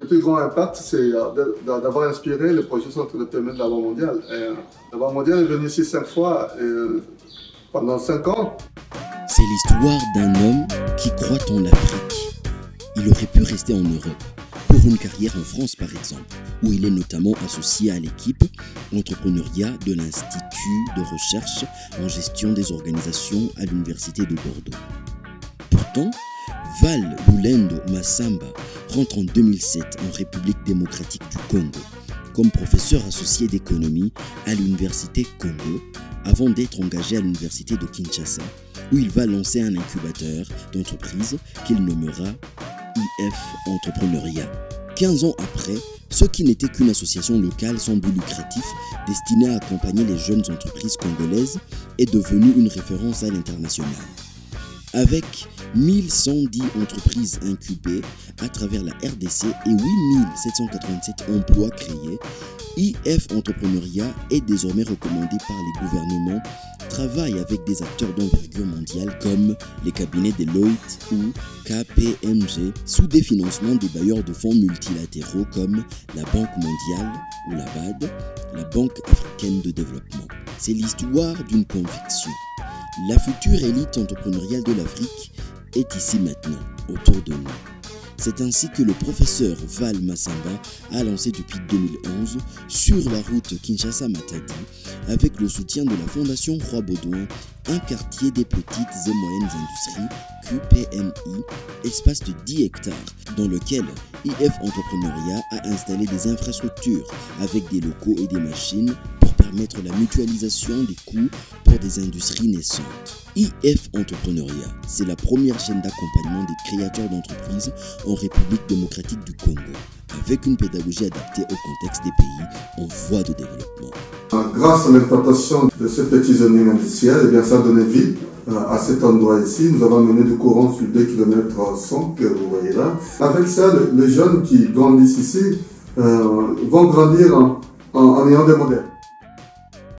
Le plus grand impact, c'est d'avoir inspiré le projet Centre de paiement de la Banque mondiale. La Banque mondiale est venue ici 5 fois pendant 5 ans. C'est l'histoire d'un homme qui croit en l'Afrique. Il aurait pu rester en Europe pour une carrière en France par exemple, où il est notamment associé à l'équipe entrepreneuriat de l'Institut de recherche en gestion des organisations à l'Université de Bordeaux. Pourtant, Val Lulendo Masamba rentre en 2007 en République démocratique du Congo comme professeur associé d'économie à l'Université Congo avant d'être engagé à l'Université de Kinshasa où il va lancer un incubateur d'entreprise qu'il nommera IF Entrepreneuriat. 15 ans après, ce qui n'était qu'une association locale sans but lucratif destinée à accompagner les jeunes entreprises congolaises est devenue une référence à l'international. Avec 1110 entreprises incubées à travers la RDC et 8787 emplois créés, IF Entrepreneuriat est désormais recommandé par les gouvernements, travaille avec des acteurs d'envergure mondiale comme les cabinets Deloitte ou KPMG, sous des financements des bailleurs de fonds multilatéraux comme la Banque mondiale ou la BAD, la Banque africaine de développement. C'est l'histoire d'une conviction. La future élite entrepreneuriale de l'Afrique est ici maintenant, autour de nous. C'est ainsi que le professeur Val Masamba a lancé depuis 2011 sur la route Kinshasa-Matadi, avec le soutien de la Fondation Roi Baudouin, un quartier des petites et moyennes industries, QPMI, espace de 10 hectares, dans lequel IF Entrepreneuriat a installé des infrastructures avec des locaux et des machines pour permettre la mutualisation des coûts pour des industries naissantes. IF Entrepreneuriat, c'est la première chaîne d'accompagnement des créateurs d'entreprises en République démocratique du Congo, avec une pédagogie adaptée au contexte des pays en voie de développement. Grâce à l'exploitation de ce petit zoning industriel, eh bien, ça a donné vie à cet endroit ici. Nous avons mené du courant sur 2 km 100 que vous voyez là. Avec ça, les jeunes qui grandissent ici vont grandir en ayant des modèles.